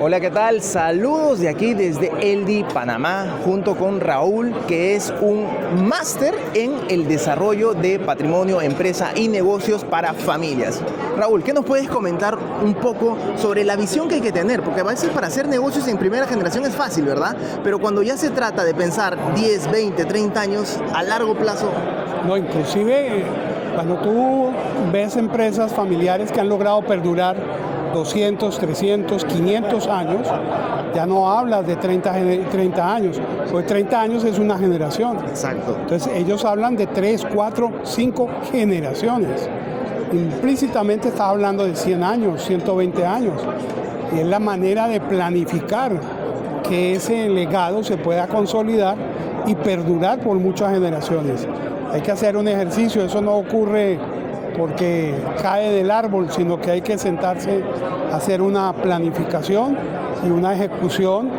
Hola, ¿qué tal? Saludos de aquí desde Eldi, Panamá, junto con Raúl, que es un máster en el desarrollo de patrimonio, empresa y negocios para familias. Raúl, ¿qué nos puedes comentar un poco sobre la visión que hay que tener? Porque a veces para hacer negocios en primera generación es fácil, ¿verdad? Pero cuando ya se trata de pensar 10, 20, 30 años a largo plazo... No, inclusive cuando tú ves empresas familiares que han logrado perdurar 200, 300, 500 años, ya no hablas de 30 años, porque 30 años es una generación. Exacto. Entonces ellos hablan de 3, 4, 5 generaciones. Implícitamente estás hablando de 100 años, 120 años. Y es la manera de planificar que ese legado se pueda consolidar y perdurar por muchas generaciones. Hay que hacer un ejercicio, eso no ocurre porque cae del árbol, sino que hay que sentarse a hacer una planificación y una ejecución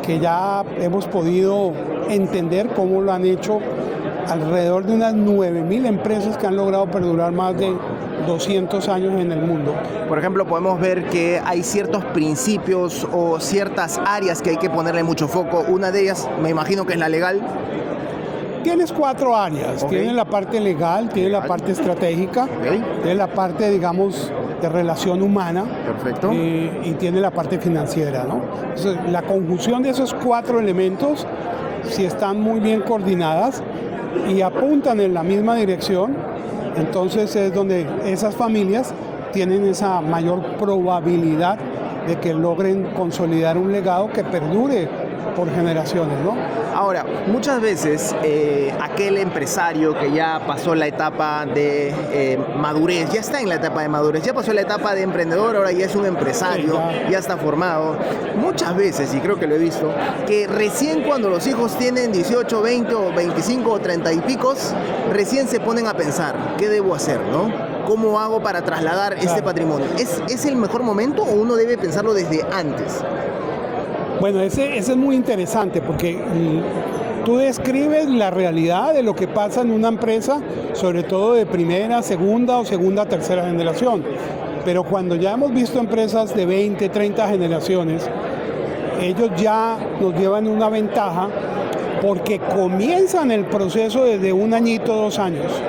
que ya hemos podido entender cómo lo han hecho alrededor de unas 9.000 empresas que han logrado perdurar más de 200 años en el mundo. Por ejemplo, podemos ver que hay ciertos principios o ciertas áreas que hay que ponerle mucho foco. Una de ellas, me imagino que es la legal. Tienes 4 áreas. Okay. Tienes la parte legal, tienes la parte estratégica, tienes la parte, digamos, de relación humana. Perfecto. Y tiene la parte financiera, ¿no? Entonces, la conjunción de esos 4 elementos, si están muy bien coordinadas y apuntan en la misma dirección, entonces es donde esas familias tienen esa mayor probabilidad de que logren consolidar un legado que perdure por generaciones, ¿no? Ahora, muchas veces aquel empresario que ya pasó la etapa de madurez, ya está en la etapa de madurez, ya pasó la etapa de emprendedor, ahora ya es un empresario, sí, ya está formado. Muchas veces, y creo que lo he visto, que recién cuando los hijos tienen 18, 20 o 25 o 30 y picos, recién se ponen a pensar, ¿qué debo hacer, no? ¿Cómo hago para trasladar este patrimonio? ¿Es el mejor momento o uno debe pensarlo desde antes? Bueno, ese es muy interesante porque tú describes la realidad de lo que pasa en una empresa, sobre todo de primera, segunda, tercera generación. Pero cuando ya hemos visto empresas de 20, 30 generaciones, ellos ya nos llevan una ventaja porque comienzan el proceso desde 1 añito, 2 años.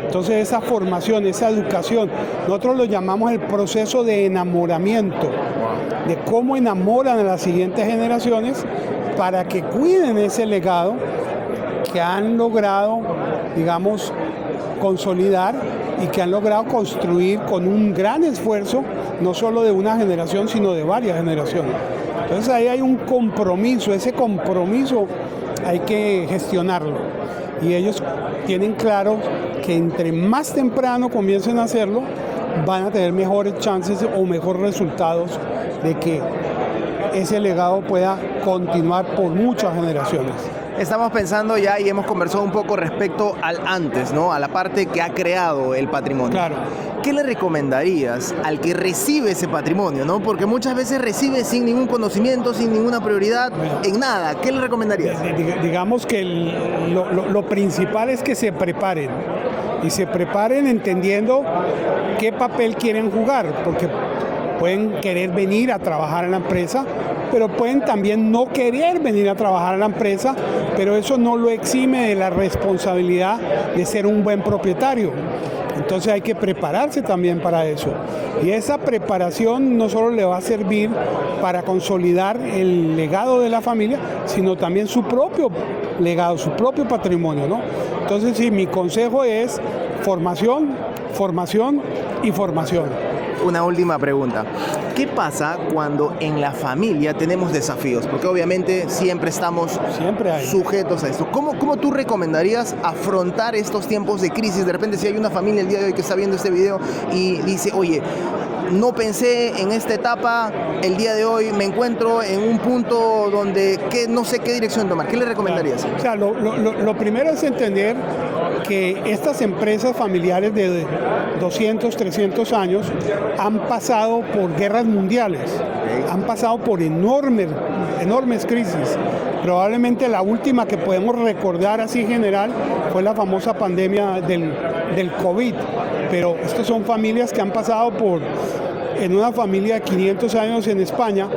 Entonces esa formación, esa educación, nosotros lo llamamos el proceso de enamoramiento, de cómo enamoran a las siguientes generaciones para que cuiden ese legado que han logrado, digamos, consolidar y que han logrado construir con un gran esfuerzo, no solo de una generación, sino de varias generaciones. Entonces ahí hay un compromiso, ese compromiso hay que gestionarlo. Y ellos tienen claro que entre más temprano comiencen a hacerlo, van a tener mejores chances o mejores resultados de que ese legado pueda continuar por muchas generaciones. Estamos pensando ya y hemos conversado un poco respecto al antes, ¿no? A la parte que ha creado el patrimonio. Claro. ¿Qué le recomendarías al que recibe ese patrimonio, no? Porque muchas veces recibe sin ningún conocimiento, sin ninguna prioridad, en nada. ¿Qué le recomendarías? Digamos que lo principal es que se preparen. Y se preparen entendiendo qué papel quieren jugar, porque pueden querer venir a trabajar en la empresa, pero pueden también no querer venir a trabajar en la empresa, pero eso no lo exime de la responsabilidad de ser un buen propietario. Entonces hay que prepararse también para eso. Y esa preparación no solo le va a servir para consolidar el legado de la familia, sino también su propio legado, su propio patrimonio, ¿no? Entonces sí, mi consejo es formación, formación y formación. Una última pregunta. ¿Qué pasa cuando en la familia tenemos desafíos? Porque obviamente siempre estamos sujetos a esto. ¿Cómo tú recomendarías afrontar estos tiempos de crisis? De repente, si hay una familia el día de hoy que está viendo este video y dice, oye, no pensé en esta etapa, el día de hoy me encuentro en un punto donde no sé qué dirección tomar. ¿Qué le recomendarías? O sea, lo primero es entender que estas empresas familiares de 200, 300 años han pasado por guerras mundiales, han pasado por enormes crisis. Probablemente la última que podemos recordar así en general fue la famosa pandemia del COVID, pero estas son familias que han pasado por en una familia de 500 años en España,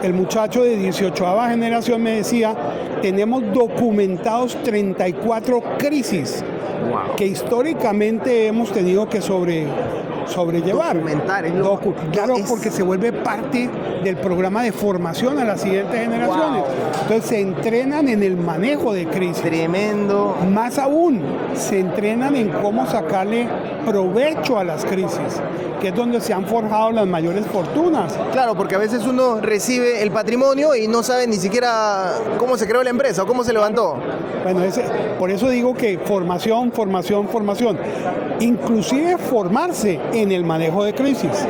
el muchacho de 18ª generación me decía, tenemos documentados 34 crisis que históricamente hemos tenido que sobrellevar. Documentar, claro, porque se vuelve parte del programa de formación a las siguientes generaciones. Entonces se entrenan en el manejo de crisis. Tremendo. Más aún, se entrenan en cómo sacarle provecho a las crisis, que es donde se han forjado las mayores fortunas. Claro, porque a veces uno recibe el patrimonio y no sabe ni siquiera cómo se creó la empresa o cómo se levantó. Bueno, por eso digo que formación. Inclusive formarse en el manejo de crisis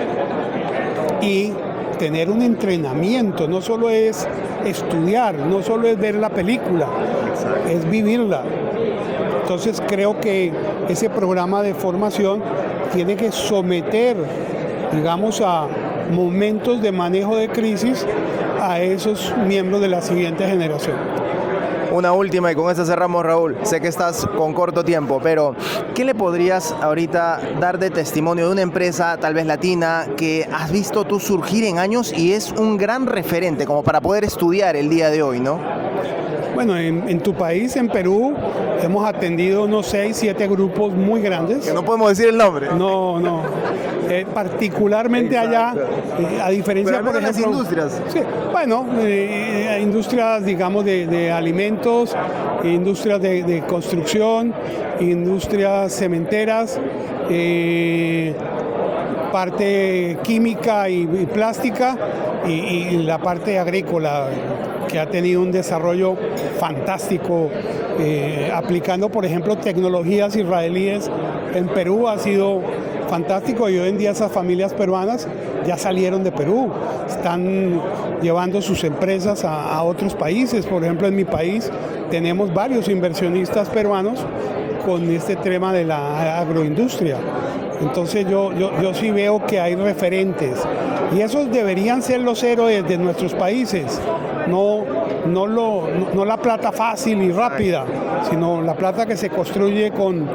y tener un entrenamiento, no solo es estudiar, no solo es ver la película, es vivirla. Entonces creo que ese programa de formación tiene que someter, digamos, a momentos de manejo de crisis a esos miembros de la siguiente generación. Una última y con esta cerramos, Raúl. Sé que estás con corto tiempo, pero ¿qué le podrías ahorita dar de testimonio de una empresa tal vez latina que has visto tú surgir en años y es un gran referente como para poder estudiar el día de hoy, ¿no? Bueno, en tu país, en Perú, hemos atendido unos 6, 7 grupos muy grandes. Que no podemos decir el nombre. No. Particularmente Exacto. Allá, a diferencia, pero por ejemplo... las industrias. Sí, bueno, industrias, digamos, de alimentos, industrias de construcción, industrias cementeras, parte química y plástica y la parte agrícola, que ha tenido un desarrollo fantástico, aplicando, por ejemplo, tecnologías israelíes en Perú ha sido fantástico, y hoy en día esas familias peruanas ya salieron de Perú, están llevando sus empresas a otros países. Por ejemplo, en mi país tenemos varios inversionistas peruanos con este tema de la agroindustria. Entonces yo sí veo que hay referentes y esos deberían ser los héroes de nuestros países, no la plata fácil y rápida, sino la plata que se construye con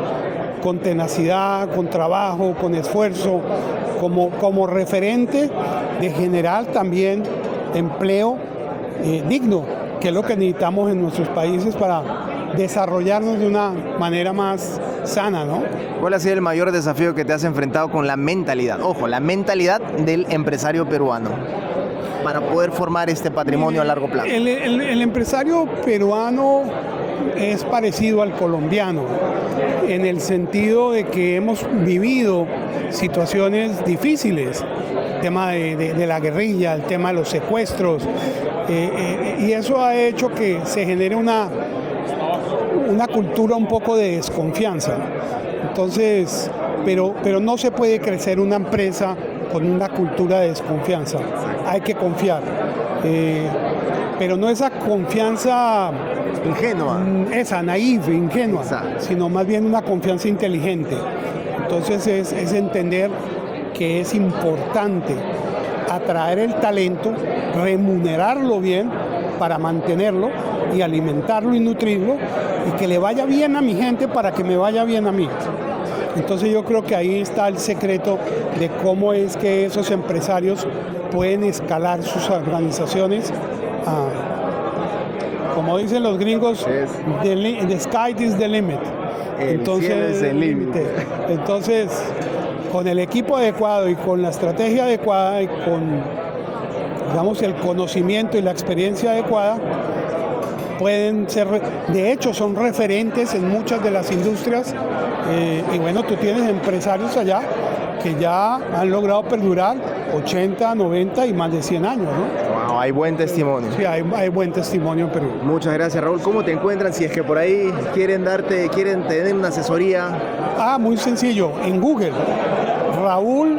tenacidad, con trabajo, con esfuerzo, como referente de generar también empleo digno, que es lo que necesitamos en nuestros países para desarrollarnos de una manera más sana, ¿no? ¿Cuál ha sido el mayor desafío que te has enfrentado con la mentalidad? Ojo, la mentalidad del empresario peruano para poder formar este patrimonio a largo plazo. El empresario peruano es parecido al colombiano, en el sentido de que hemos vivido situaciones difíciles, el tema de la guerrilla, el tema de los secuestros, y eso ha hecho que se genere una cultura un poco de desconfianza. Entonces, pero no se puede crecer una empresa con una cultura de desconfianza. Hay que confiar. Pero no esa confianza ingenua, esa naif, ingenua, exacto, sino más bien una confianza inteligente. Entonces es entender que es importante atraer el talento, remunerarlo bien para mantenerlo y alimentarlo y nutrirlo, y que le vaya bien a mi gente para que me vaya bien a mí. Entonces yo creo que ahí está el secreto de cómo es que esos empresarios pueden escalar sus organizaciones como dicen los gringos, the sky is the limit. Entonces, cielo es el límite. Entonces, con el equipo adecuado y con la estrategia adecuada y con, digamos, el conocimiento y la experiencia adecuada, pueden ser, de hecho son referentes en muchas de las industrias, y bueno, tú tienes empresarios allá que ya han logrado perdurar 80, 90 y más de 100 años, ¿no? Wow, hay buen testimonio. Sí, hay buen testimonio en Perú. Muchas gracias, Raúl. ¿Cómo te encuentran si es que por ahí quieren tener una asesoría? Muy sencillo, en Google, Raúl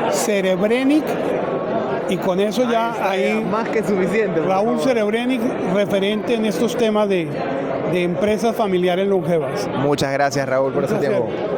Serebrenic, y con eso ya hay más que suficiente. Raúl Serebrenic, referente en estos temas de empresas familiares longevas. Muchas gracias, Raúl, por ese tiempo.